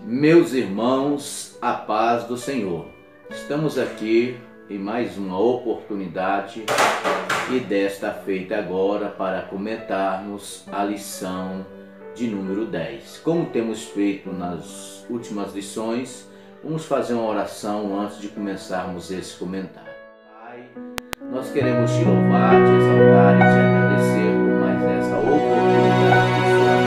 Meus irmãos, a paz do Senhor. Estamos aqui em mais uma oportunidade e desta feita agora para comentarmos a lição de número 10. Como temos feito nas últimas lições, vamos fazer uma oração antes de começarmos esse comentário. Pai, nós queremos te louvar, te exaltar e te agradecer por mais essa oportunidade que sua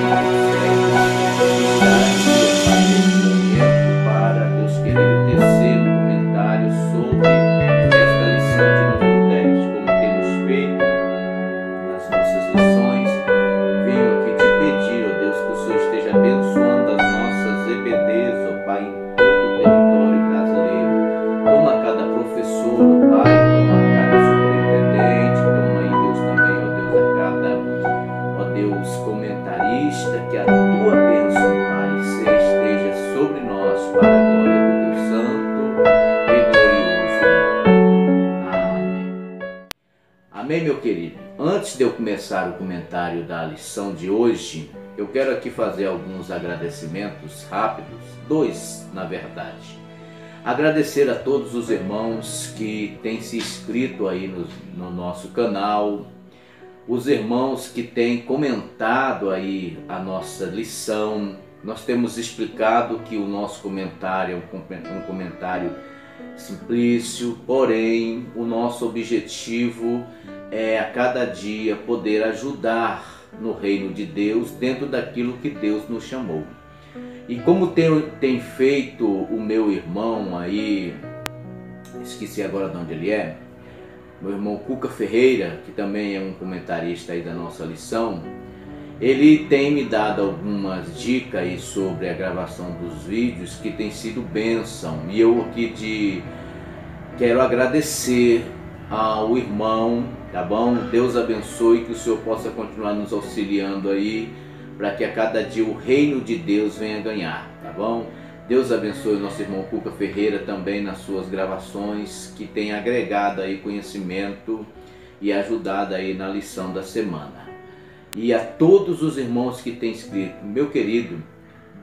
para Deus querer tecer um comentário sobre esta lição de número 10. Como temos feito nas nossas lições, venho aqui te pedir, ó Deus, que o Senhor esteja abençoando as nossas EBDs, ó Pai, em todo o território brasileiro. Toma cada professor, ó Pai, toma cada superintendente, toma aí, Deus, também, ó Deus, a cada, ó Deus, comentarista, que a tua bênção, Pai, esteja sobre nós, para a glória do teu santo e glorioso nome. Amém. Amém, meu querido. Antes de eu começar o comentário da lição de hoje, eu quero aqui fazer alguns agradecimentos rápidos, dois na verdade. Agradecer a todos os irmãos que têm se inscrito aí no nosso canal, os irmãos que têm comentado aí a nossa lição. Nós temos explicado que o nosso comentário é um comentário simplício, porém o nosso objetivo é a cada dia poder ajudar no reino de Deus dentro daquilo que Deus nos chamou. E como tem feito o meu irmão aí, esqueci agora de onde ele é, meu irmão Cuca Ferreira, que também é um comentarista aí da nossa lição, ele tem me dado algumas dicas aí sobre a gravação dos vídeos que tem sido bênção. E eu aqui quero agradecer ao irmão, tá bom? Deus abençoe, que o Senhor possa continuar nos auxiliando aí, para que a cada dia o reino de Deus venha ganhar, tá bom? Deus abençoe o nosso irmão Cuca Ferreira também nas suas gravações, que tem agregado aí conhecimento e ajudado aí na lição da semana. E a todos os irmãos que têm inscrito, meu querido,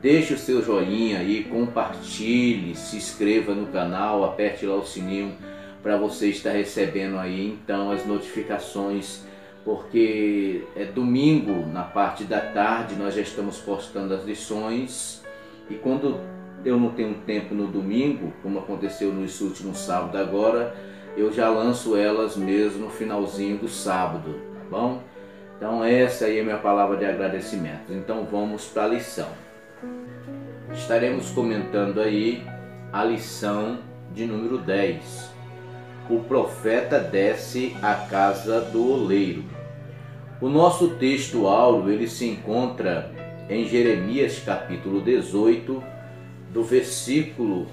deixe o seu joinha aí, compartilhe, se inscreva no canal, aperte lá o sininho para você estar recebendo aí então as notificações, porque é domingo, na parte da tarde, nós já estamos postando as lições, e quando eu não tenho tempo no domingo, como aconteceu no último sábado agora, eu já lanço elas mesmo no finalzinho do sábado, tá bom? Então essa aí é a minha palavra de agradecimento. Então vamos para a lição. Estaremos comentando aí a lição de número 10. O profeta desce à casa do oleiro. O nosso texto áureo ele se encontra em Jeremias capítulo 18, do versículo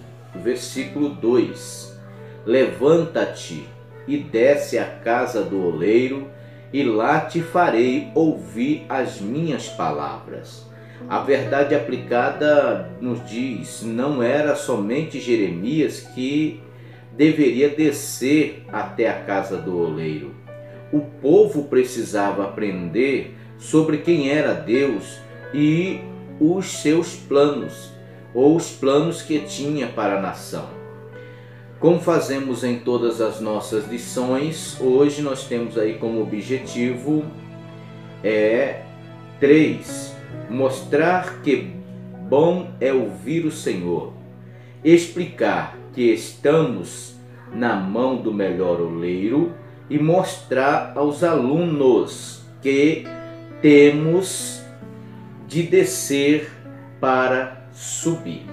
2. Levanta-te e desce à casa do oleiro, e lá te farei ouvir as minhas palavras. A verdade aplicada nos diz, não era somente Jeremias que deveria descer até a casa do oleiro. O povo precisava aprender sobre quem era Deus e os seus planos, ou os planos que tinha para a nação. Como fazemos em todas as nossas lições, hoje nós temos aí como objetivo 3. Mostrar que bom é ouvir o Senhor. Explicar que estamos na mão do melhor oleiro e mostrar aos alunos que temos de descer para subir.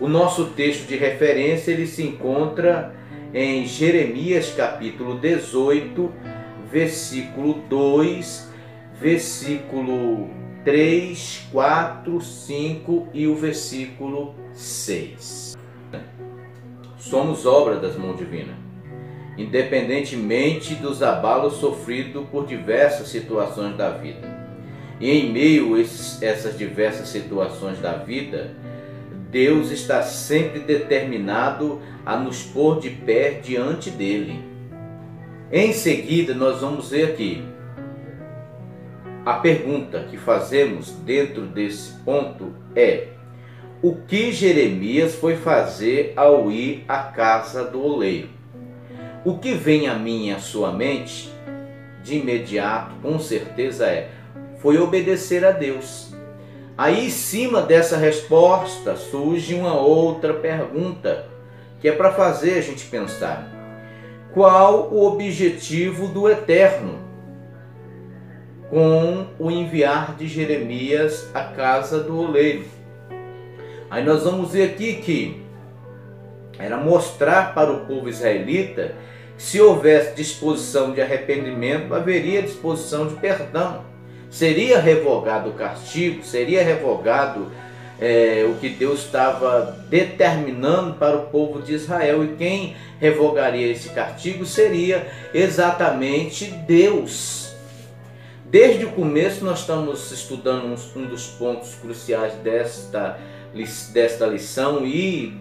O nosso texto de referência ele se encontra em Jeremias capítulo 18, versículo 2, versículo 3, 4, 5 e o versículo 6. Somos obra das mãos divinas, independentemente dos abalos sofridos por diversas situações da vida. E em meio a essas diversas situações da vida, Deus está sempre determinado a nos pôr de pé diante dele. Em seguida, nós vamos ver aqui a pergunta que fazemos dentro desse ponto é: o que Jeremias foi fazer ao ir à casa do oleiro. O que vem a mim e à sua mente, de imediato, com certeza foi obedecer a Deus. Aí, em cima dessa resposta, surge uma outra pergunta, que é para fazer a gente pensar. Qual o objetivo do Eterno com o enviar de Jeremias à casa do oleiro? Aí nós vamos ver aqui que era mostrar para o povo israelita que se houvesse disposição de arrependimento, haveria disposição de perdão. Seria revogado o castigo, seria revogado o que Deus estava determinando para o povo de Israel. E quem revogaria esse castigo seria exatamente Deus. Desde o começo nós estamos estudando um dos pontos cruciais desta lição e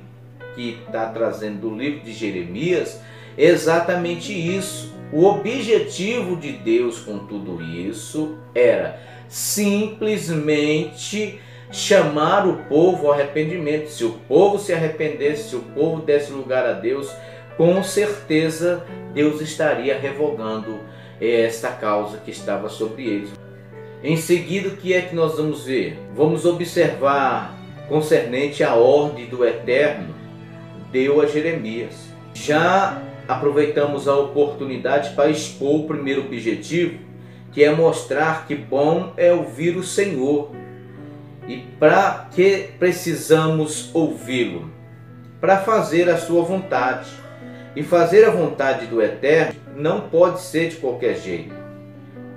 que está trazendo do livro de Jeremias, exatamente isso. O objetivo de Deus com tudo isso era simplesmente chamar o povo ao arrependimento. Se o povo se arrependesse, se o povo desse lugar a Deus, com certeza Deus estaria revogando esta causa que estava sobre eles. Em seguida, o que é que nós vamos ver? Vamos observar concernente à ordem do Eterno deu a Jeremias. Já aproveitamos a oportunidade para expor o primeiro objetivo, que é mostrar que bom é ouvir o Senhor. E para que precisamos ouvi-lo? Para fazer a sua vontade. E fazer a vontade do Eterno não pode ser de qualquer jeito.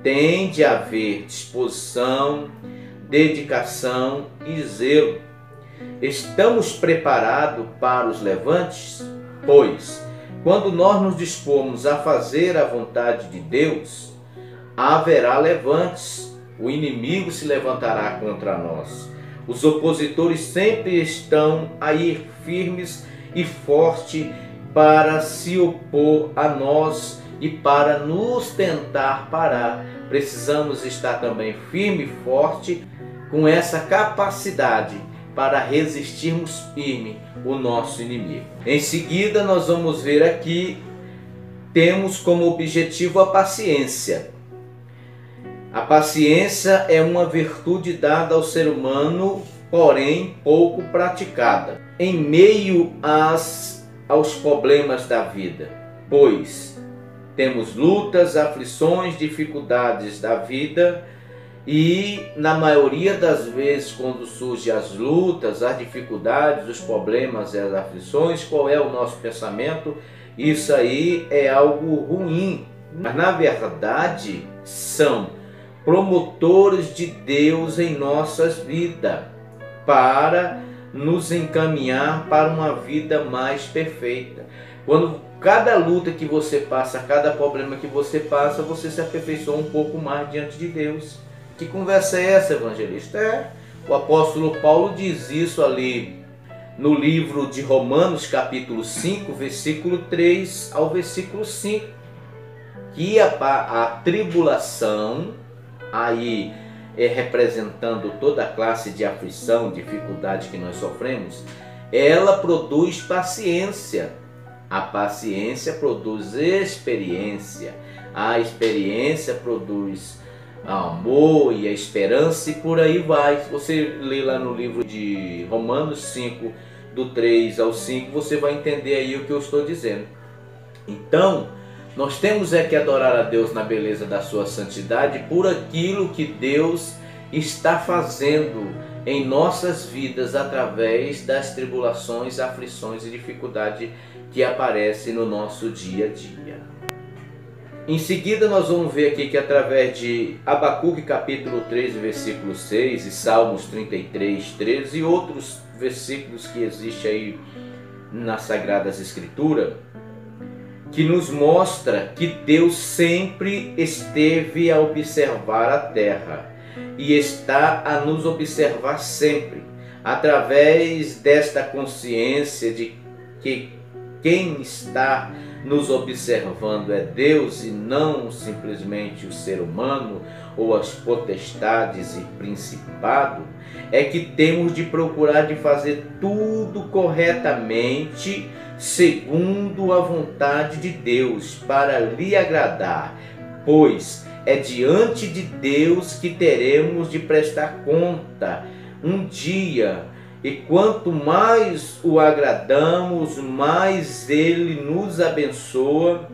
Tem de haver disposição, dedicação e zelo. Estamos preparados para os levantes? Pois, quando nós nos dispomos a fazer a vontade de Deus, haverá levantes. O inimigo se levantará contra nós. Os opositores sempre estão aí firmes e fortes para se opor a nós e para nos tentar parar. Precisamos estar também firme e forte com essa capacidade para resistirmos firme o nosso inimigo. Em seguida, nós vamos ver aqui, temos como objetivo a paciência. A paciência é uma virtude dada ao ser humano, porém pouco praticada, em meio aos problemas da vida, pois temos lutas, aflições, dificuldades da vida e na maioria das vezes quando surgem as lutas, as dificuldades, os problemas e as aflições, qual é o nosso pensamento? Isso aí é algo ruim, mas na verdade são promotores de Deus em nossas vidas para nos encaminhar para uma vida mais perfeita. Quando cada luta que você passa, cada problema que você passa, você se aperfeiçoa um pouco mais diante de Deus. Que conversa é essa, evangelista? O apóstolo Paulo diz isso ali no livro de Romanos, capítulo 5, versículo 3 ao versículo 5, que a tribulação, aí representando toda a classe de aflição, dificuldade que nós sofremos, ela produz paciência. A paciência produz experiência. A experiência produz amor e a esperança e por aí vai. Se você ler lá no livro de Romanos 5, do 3 ao 5, você vai entender aí o que eu estou dizendo. Então, nós temos que adorar a Deus na beleza da sua santidade por aquilo que Deus está fazendo em nossas vidas através das tribulações, aflições e dificuldades que aparecem no nosso dia a dia. Em seguida nós vamos ver aqui que através de Abacuque capítulo 3, versículo 6 e Salmos 33, 13 e outros versículos que existem aí nas Sagradas Escrituras, que nos mostra que Deus sempre esteve a observar a terra e está a nos observar sempre, através desta consciência de que quem está nos observando é Deus e não simplesmente o ser humano ou as potestades e principado, é que temos de procurar de fazer tudo corretamente segundo a vontade de Deus, para lhe agradar, pois é diante de Deus que teremos de prestar conta um dia, e quanto mais o agradamos, mais Ele nos abençoa.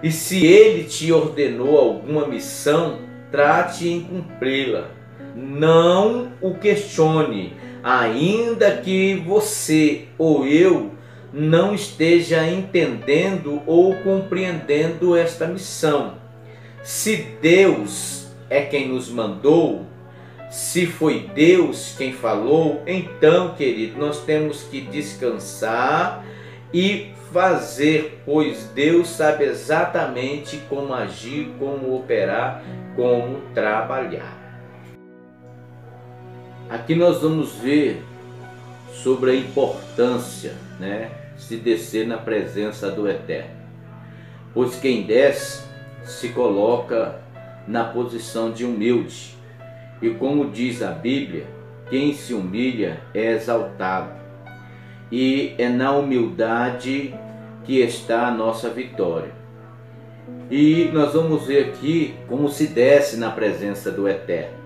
E se Ele te ordenou alguma missão, trate em cumpri-la. Não o questione, ainda que você ou eu não esteja entendendo ou compreendendo esta missão. Se Deus é quem nos mandou, se foi Deus quem falou, então, querido, nós temos que descansar e fazer, pois Deus sabe exatamente como agir, como operar, como trabalhar. Aqui nós vamos ver sobre a importância, de descer na presença do Eterno. Pois quem desce se coloca na posição de humilde. E como diz a Bíblia, quem se humilha é exaltado. E é na humildade que está a nossa vitória. E nós vamos ver aqui como se desce na presença do Eterno.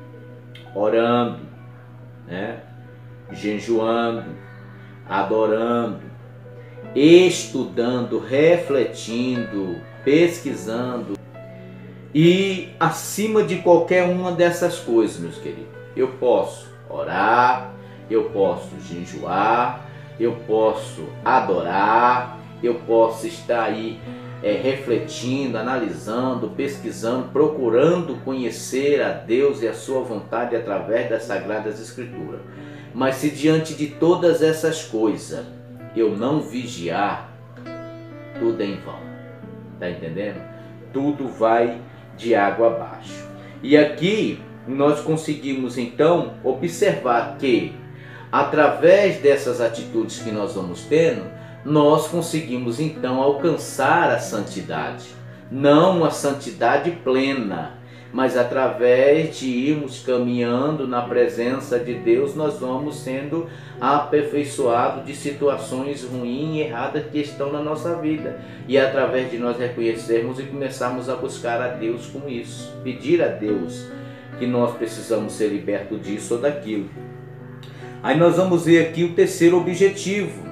Orando, jejuando, adorando, estudando, refletindo, pesquisando. E acima de qualquer uma dessas coisas, meus queridos, eu posso orar, eu posso jejuar, eu posso adorar, eu posso estar aí refletindo, analisando, pesquisando, procurando conhecer a Deus e a sua vontade através das Sagradas Escrituras. Mas se diante de todas essas coisas eu não vigiar, tudo é em vão. Está entendendo? Tudo vai de água abaixo. E aqui nós conseguimos então observar que através dessas atitudes que nós vamos tendo, nós conseguimos então alcançar a santidade. Não a santidade plena, mas através de irmos caminhando na presença de Deus, nós vamos sendo aperfeiçoados de situações ruins e erradas que estão na nossa vida. E através de nós reconhecermos e começarmos a buscar a Deus com isso. Pedir a Deus que nós precisamos ser libertos disso ou daquilo. Aí nós vamos ver aqui o terceiro objetivo.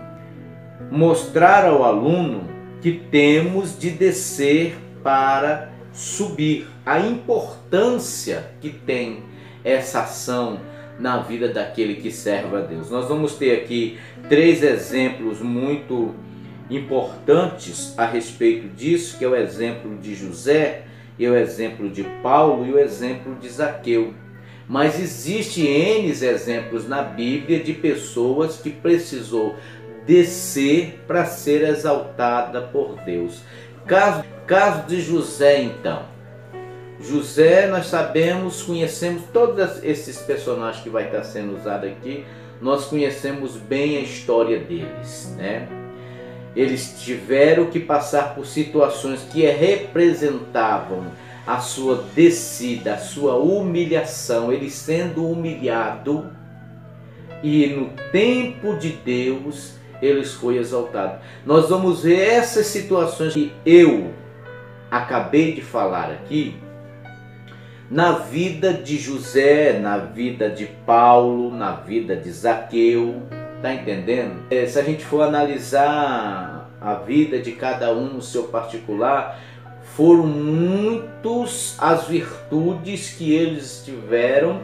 Mostrar ao aluno que temos de descer para subir. A importância que tem essa ação na vida daquele que serve a Deus. Nós vamos ter aqui 3 exemplos muito importantes a respeito disso, que é o exemplo de José, e o exemplo de Paulo e o exemplo de Zaqueu. Mas existe N exemplos na Bíblia de pessoas que precisou descer para ser exaltada por Deus. Caso de José, então. José, nós sabemos, conhecemos todos esses personagens que vai estar sendo usado aqui, nós conhecemos bem a história deles, Eles tiveram que passar por situações que representavam a sua descida, a sua humilhação, ele sendo humilhado, e no tempo de Deus eles foi exaltado. Nós vamos ver essas situações que eu acabei de falar aqui na vida de José, na vida de Paulo, na vida de Zaqueu. Tá entendendo? Se a gente for analisar a vida de cada um no seu particular, foram muitos as virtudes que eles tiveram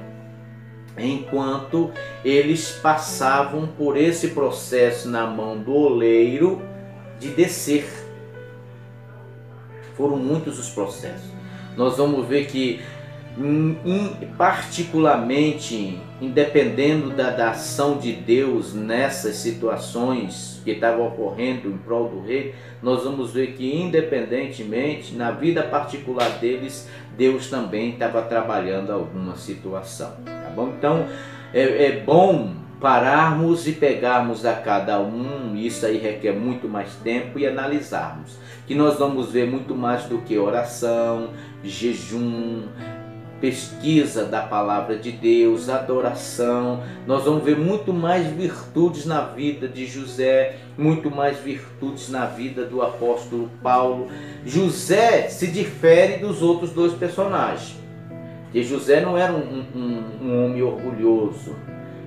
enquanto eles passavam por esse processo na mão do oleiro de descer. Foram muitos os processos. Nós vamos ver que particularmente, independendo da ação de Deus nessas situações que estavam ocorrendo em prol do rei, nós vamos ver que independentemente, na vida particular deles, Deus também estava trabalhando alguma situação, tá bom? Então, é bom pararmos e pegarmos a cada um, isso aí requer muito mais tempo, e analisarmos. Que nós vamos ver muito mais do que oração, jejum, pesquisa da palavra de Deus, adoração. Nós vamos ver muito mais virtudes na vida de José, muito mais virtudes na vida do apóstolo Paulo. José se difere dos outros dois personagens, porque José não era um homem orgulhoso.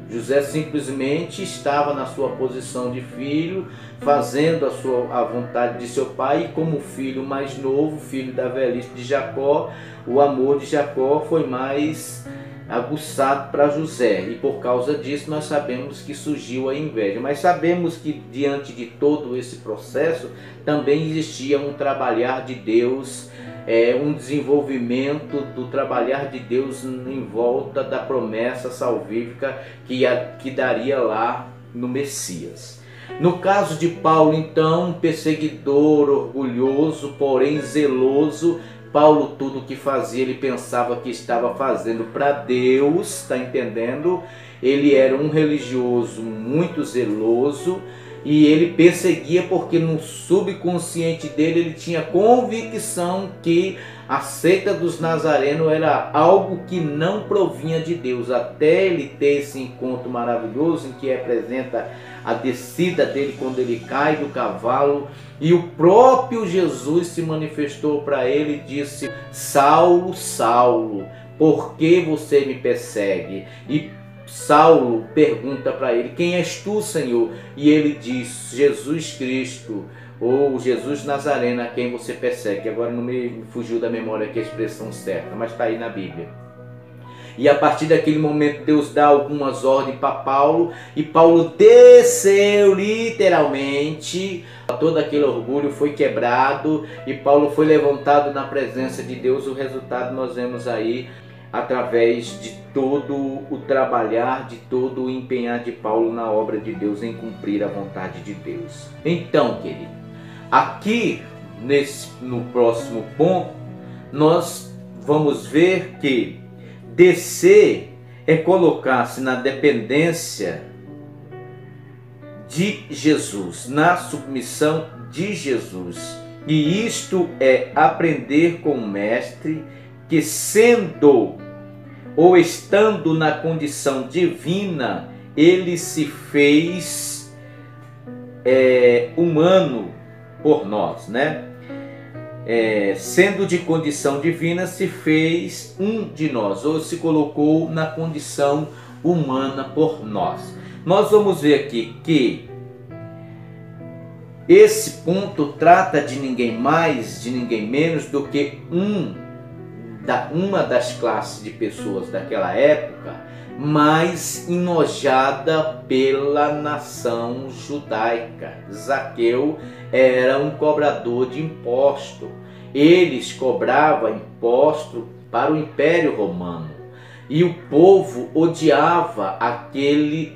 José simplesmente estava na sua posição de filho, fazendo a vontade de seu pai, e como filho mais novo, filho da velhice de Jacó, o amor de Jacó foi mais aguçado para José, e por causa disso nós sabemos que surgiu a inveja. Mas sabemos que diante de todo esse processo também existia um trabalhar de Deus, um desenvolvimento do trabalhar de Deus em volta da promessa salvífica que daria lá no Messias. No caso de Paulo, então, um perseguidor, orgulhoso, porém zeloso. Paulo, tudo que fazia, ele pensava que estava fazendo para Deus, está entendendo? Ele era um religioso muito zeloso, e ele perseguia porque no subconsciente dele ele tinha convicção que a seita dos nazarenos era algo que não provinha de Deus, até ele ter esse encontro maravilhoso em que representa a descida dele quando ele cai do cavalo, e o próprio Jesus se manifestou para ele e disse: Saulo, Saulo, por que você me persegue? E Saulo pergunta para ele: quem és tu, Senhor? E ele diz: Jesus Cristo, ou Jesus Nazareno, a quem você persegue. Agora não me fugiu da memória aqui a expressão certa, mas está aí na Bíblia. E a partir daquele momento Deus dá algumas ordens para Paulo, e Paulo desceu literalmente, todo aquele orgulho foi quebrado e Paulo foi levantado na presença de Deus. O resultado nós vemos aí através de todo o trabalhar, de todo o empenhar de Paulo na obra de Deus, em cumprir a vontade de Deus. Então, querido, aqui no próximo ponto nós vamos ver que descer é colocar-se na dependência de Jesus, na submissão de Jesus. E isto é aprender com o Mestre, que sendo ou estando na condição divina, ele se fez humano por nós, né? Sendo de condição divina, se fez um de nós, ou se colocou na condição humana por nós. Nós vamos ver aqui que esse ponto trata de ninguém mais, de ninguém menos do que uma das classes de pessoas daquela época mais enojada pela nação judaica. Zaqueu era um cobrador de imposto. Eles cobravam imposto para o Império Romano, e o povo odiava aqueles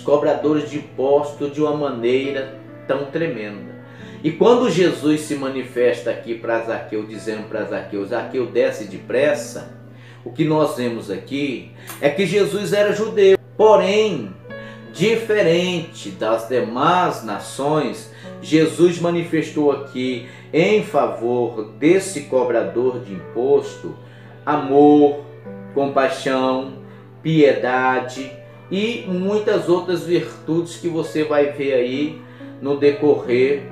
cobradores de imposto de uma maneira tão tremenda. E quando Jesus se manifesta aqui para Zaqueu, dizendo para Zaqueu: Zaqueu, desce depressa, o que nós vemos aqui é que Jesus era judeu, porém, diferente das demais nações, Jesus manifestou aqui em favor desse cobrador de imposto amor, compaixão, piedade e muitas outras virtudes que você vai ver aí no decorrer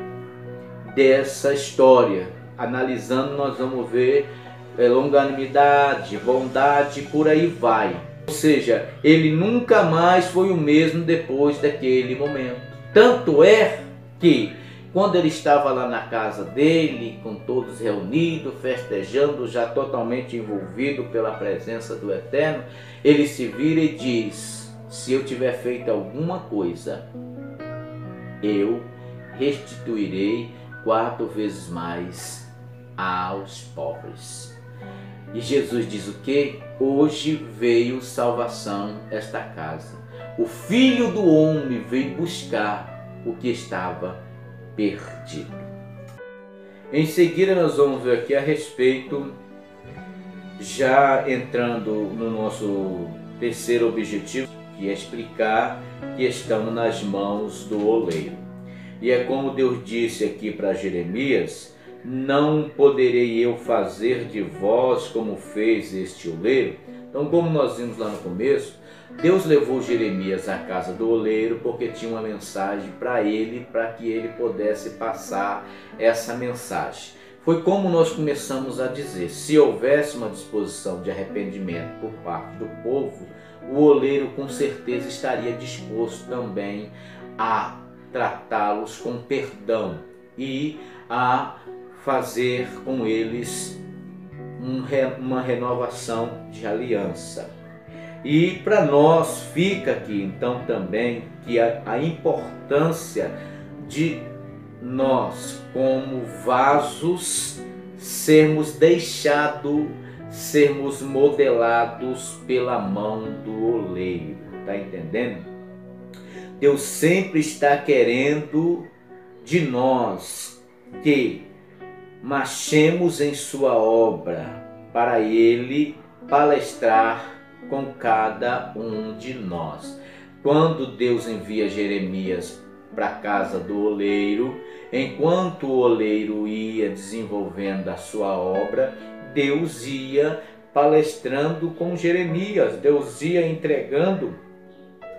dessa história. Analisando, nós vamos ver longanimidade, bondade, por aí vai. Ou seja, ele nunca mais foi o mesmo depois daquele momento. Tanto é que quando ele estava lá na casa dele, com todos reunidos, festejando, já totalmente envolvido pela presença do Eterno, ele se vira e diz: se eu tiver feito alguma coisa, eu restituirei 4 vezes mais aos pobres. E Jesus diz o que? Hoje veio salvação esta casa. O Filho do Homem veio buscar o que estava perdido. Em seguida nós vamos ver aqui a respeito, já entrando no nosso terceiro objetivo, que explicar que estão nas mãos do oleiro. E é como Deus disse aqui para Jeremias: não poderei eu fazer de vós como fez este oleiro? Então, como nós vimos lá no começo, Deus levou Jeremias à casa do oleiro porque tinha uma mensagem para ele, para que ele pudesse passar essa mensagem. Foi como nós começamos a dizer: se houvesse uma disposição de arrependimento por parte do povo, o oleiro com certeza estaria disposto também a tratá-los com perdão e a fazer com eles uma renovação de aliança. E para nós fica aqui então também que a importância de nós, como vasos, sermos modelados pela mão do oleiro. Tá entendendo? Deus sempre está querendo de nós que marchemos em sua obra para Ele palestrar com cada um de nós. Quando Deus envia Jeremias para a casa do oleiro, enquanto o oleiro ia desenvolvendo a sua obra, Deus ia palestrando com Jeremias, Deus ia entregando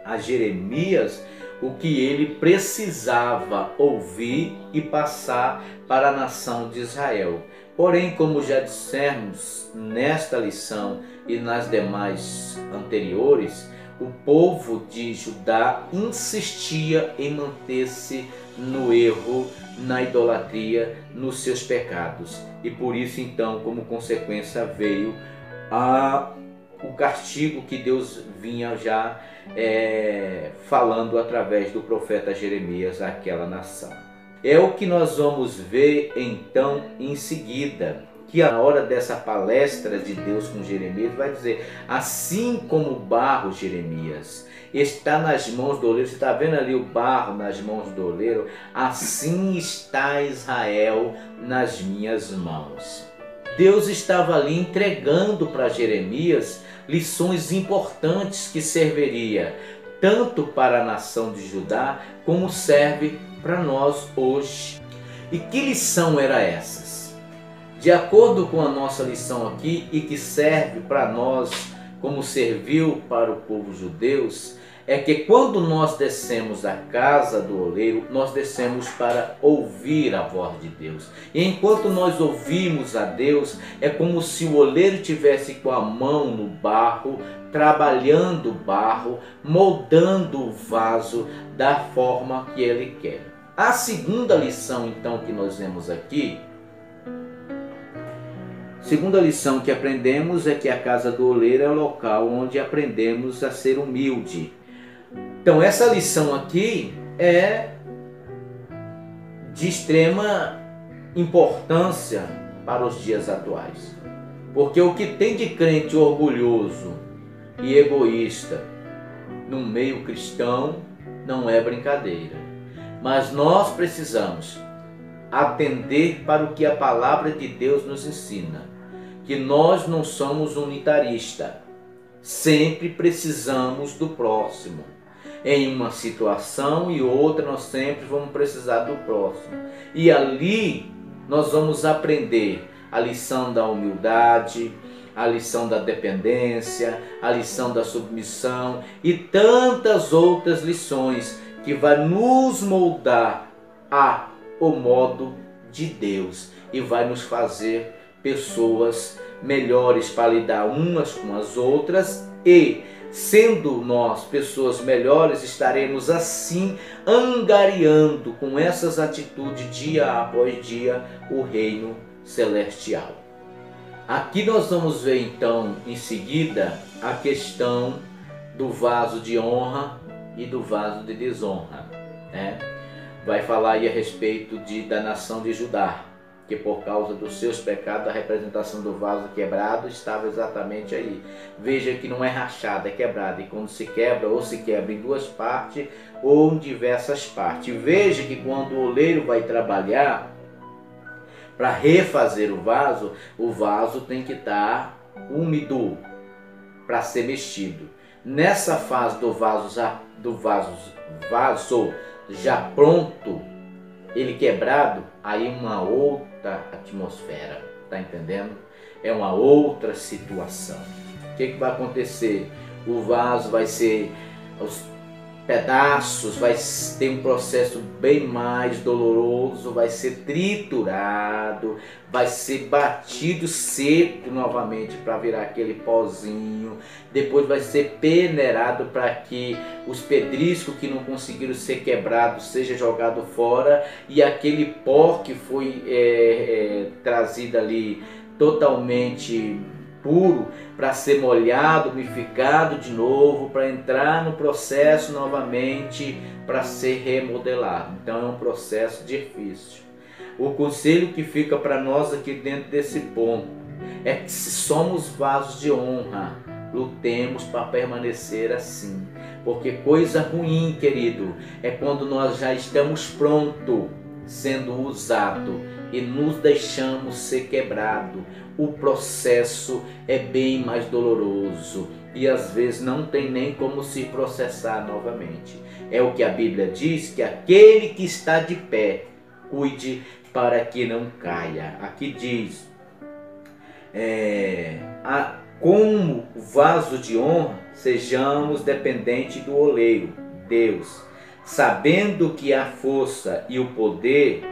a Jeremias o que ele precisava ouvir e passar para a nação de Israel. Porém, como já dissemos nesta lição e nas demais anteriores, o povo de Judá insistia em manter-se no erro, na idolatria, nos seus pecados. E por isso, então, como consequência, veio o castigo que Deus vinha já falando através do profeta Jeremias àquela nação. É o que nós vamos ver então em seguida, que a hora dessa palestra de Deus com Jeremias vai dizer: assim como o barro, Jeremias, está nas mãos do oleiro, você está vendo ali o barro nas mãos do oleiro, assim está Israel nas minhas mãos. Deus estava ali entregando para Jeremias lições importantes que serviria tanto para a nação de Judá como serve para nós hoje. E que lição era essas? De acordo com a nossa lição aqui e que serve para nós como serviu para o povo judeu, é que quando nós descemos da casa do oleiro, nós descemos para ouvir a voz de Deus. E enquanto nós ouvimos a Deus, é como se o oleiro tivesse com a mão no barro, trabalhando o barro, moldando o vaso da forma que ele quer. A segunda lição, então, que nós vemos aqui, segunda lição que aprendemos é que a casa do oleiro é o local onde aprendemos a ser humilde. Então essa lição aqui é de extrema importância para os dias atuais. Porque o que tem de crente orgulhoso e egoísta no meio cristão não é brincadeira. Mas nós precisamos atender para o que a palavra de Deus nos ensina. Que nós não somos unitaristas. Sempre precisamos do próximo. Em uma situação e outra nós sempre vamos precisar do próximo. E ali nós vamos aprender a lição da humildade, a lição da dependência, a lição da submissão e tantas outras lições que vai nos moldar ao modo de Deus e vai nos fazer pessoas melhores para lidar umas com as outras e, sendo nós pessoas melhores, estaremos assim angariando com essas atitudes dia após dia o reino celestial. Aqui nós vamos ver então em seguida a questão do vaso de honra e do vaso de desonra, né? Vai falar aí a respeito da nação de Judá, que por causa dos seus pecados a representação do vaso quebrado estava exatamente aí. Veja que não é rachada, é quebrada, e quando se quebra, ou se quebra em duas partes ou em diversas partes. Veja que quando o oleiro vai trabalhar para refazer o vaso tem que estar úmido para ser mexido. nessa fase do vaso já pronto, ele quebrado, aí uma outra atmosfera, tá entendendo? É uma outra situação. O que vai acontecer? O vaso vai ser, os pedaços, vai ter um processo bem mais doloroso, vai ser triturado, vai ser batido seco novamente para virar aquele pozinho, depois vai ser peneirado para que os pedriscos que não conseguiram ser quebrados seja jogado fora e aquele pó que foi trazido ali totalmente puro para ser molhado, umificado de novo, para entrar no processo novamente para ser remodelado. Então é um processo difícil. O conselho que fica para nós aqui dentro desse ponto é que se somos vasos de honra, lutemos para permanecer assim. Porque coisa ruim, querido, é quando nós já estamos prontos sendo usado e nos deixamos ser quebrado. O processo é bem mais doloroso e às vezes não tem nem como se processar novamente. É o que a Bíblia diz, que aquele que está de pé, cuide para que não caia. Aqui diz, como vaso de honra, sejamos dependentes do oleiro, Deus, sabendo que a força e o poder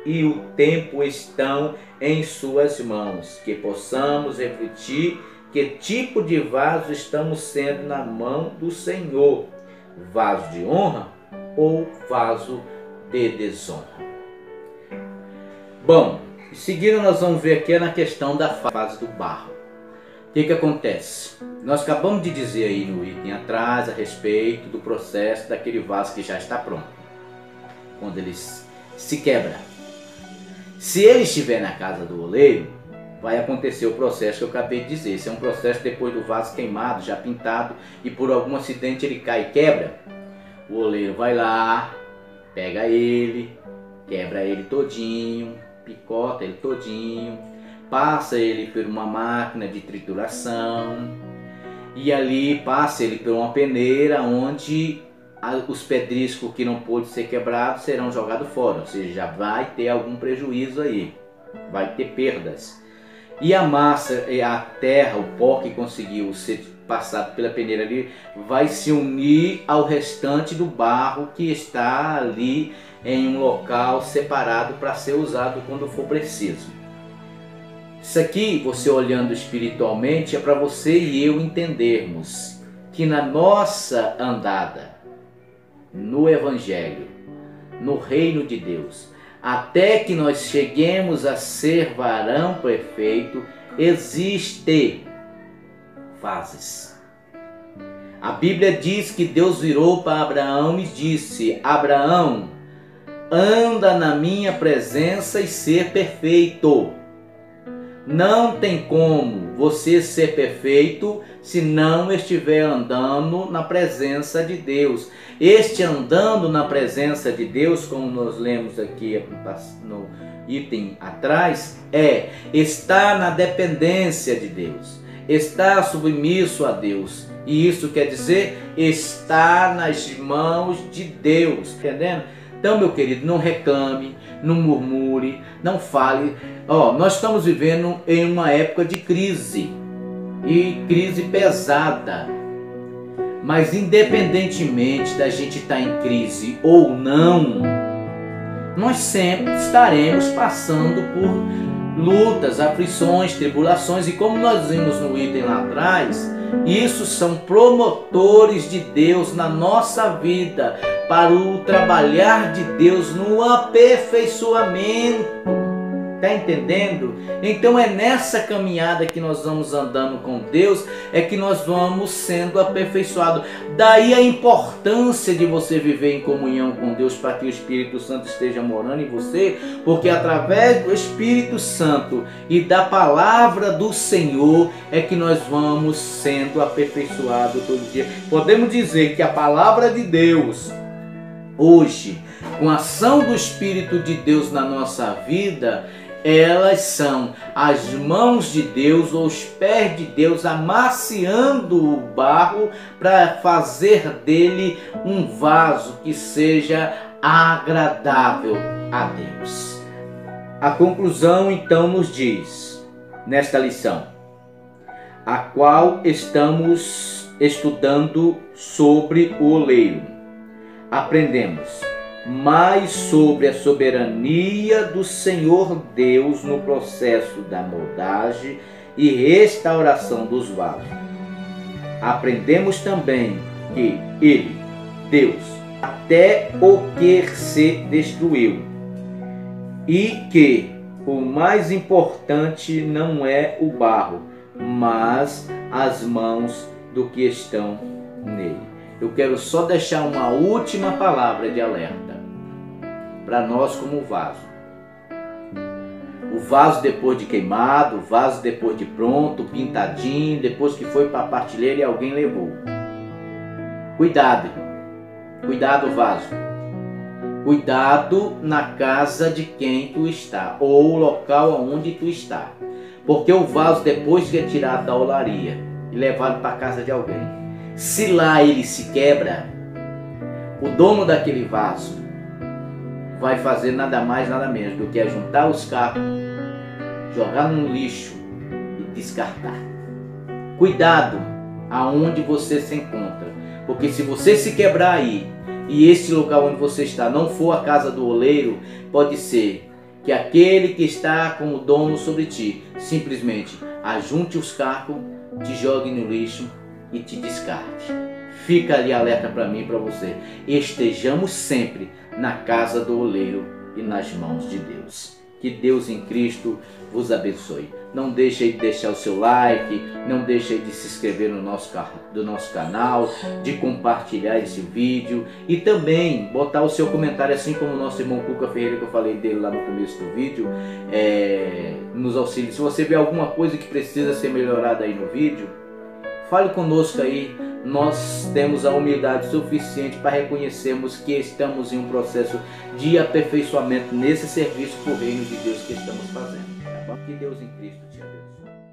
e o tempo estão em suas mãos, que possamos refletir que tipo de vaso estamos sendo na mão do Senhor, vaso de honra ou vaso de desonra. Bom, em seguida nós vamos ver aqui na questão da fase do barro. O que acontece? Nós acabamos de dizer aí no item atrás a respeito do processo daquele vaso que já está pronto, quando ele se quebra. Se ele estiver na casa do oleiro, vai acontecer o processo que eu acabei de dizer. Esse é um processo depois do vaso queimado, já pintado, e por algum acidente ele cai e quebra. O oleiro vai lá, pega ele, quebra ele todinho, picota ele todinho, passa ele por uma máquina de trituração e ali passa ele por uma peneira onde os pedriscos que não pôde ser quebrados serão jogados fora, ou seja, já vai ter algum prejuízo aí, vai ter perdas. E a massa, a terra, o pó que conseguiu ser passado pela peneira ali, vai se unir ao restante do barro que está ali em um local separado para ser usado quando for preciso. Isso aqui, você olhando espiritualmente, é para você e eu entendermos que na nossa andada no Evangelho, no reino de Deus, até que nós cheguemos a ser varão perfeito, existem fases. A Bíblia diz que Deus virou para Abraão e disse: Abraão, anda na minha presença e ser perfeito. Não tem como você ser perfeito se não estiver andando na presença de Deus. Este andando na presença de Deus, como nós lemos aqui no item atrás, é estar na dependência de Deus, estar submisso a Deus. E isso quer dizer estar nas mãos de Deus, entendendo? Então, meu querido, não reclame, não murmure, não fale. Nós estamos vivendo em uma época de crise, e crise pesada. Mas independentemente da gente estar em crise ou não, nós sempre estaremos passando por lutas, aflições, tribulações. E como nós vimos no item lá atrás, isso são promotores de Deus na nossa vida, para o trabalhar de Deus no aperfeiçoamento. Está entendendo? Então é nessa caminhada que nós vamos andando com Deus, é que nós vamos sendo aperfeiçoados. Daí a importância de você viver em comunhão com Deus, para que o Espírito Santo esteja morando em você, porque através do Espírito Santo e da palavra do Senhor é que nós vamos sendo aperfeiçoados todo dia. Podemos dizer que a palavra de Deus hoje, com a ação do Espírito de Deus na nossa vida, elas são as mãos de Deus ou os pés de Deus amaciando o barro para fazer dele um vaso que seja agradável a Deus. A conclusão então nos diz, nesta lição, a qual estamos estudando sobre o oleiro, aprendemos mais sobre a soberania do Senhor Deus no processo da moldagem e restauração dos vasos. Aprendemos também que Ele, Deus, até o que se destruiu, e que o mais importante não é o barro, mas as mãos do que estão nele. Eu quero só deixar uma última palavra de alerta para nós como vaso. O vaso depois de queimado, o vaso depois de pronto, pintadinho, depois que foi para a partilheira e alguém levou. Cuidado, cuidado vaso. Cuidado na casa de quem tu está, ou o local onde tu está. Porque o vaso depois que é tirado da olaria e levado para a casa de alguém, se lá ele se quebra, o dono daquele vaso vai fazer nada mais, nada menos do que juntar os cacos, jogar no lixo e descartar. Cuidado aonde você se encontra, porque se você se quebrar aí e esse local onde você está não for a casa do oleiro, pode ser que aquele que está com o dono sobre ti simplesmente ajunte os cacos, te jogue no lixo e te descarte. Fica ali alerta para mim e para você. Estejamos sempre na casa do oleiro e nas mãos de Deus. Que Deus em Cristo vos abençoe. Não deixe de deixar o seu like, não deixe de se inscrever no nosso canal, de compartilhar esse vídeo e também botar o seu comentário, assim como o nosso irmão Cuca Ferreira, que eu falei dele lá no começo do vídeo, nos auxílios. Se você vê alguma coisa que precisa ser melhorada aí no vídeo, fale conosco aí. Nós temos a humildade suficiente para reconhecermos que estamos em um processo de aperfeiçoamento nesse serviço para o reino de Deus que estamos fazendo. Tá bom? Que Deus em Cristo te abençoe.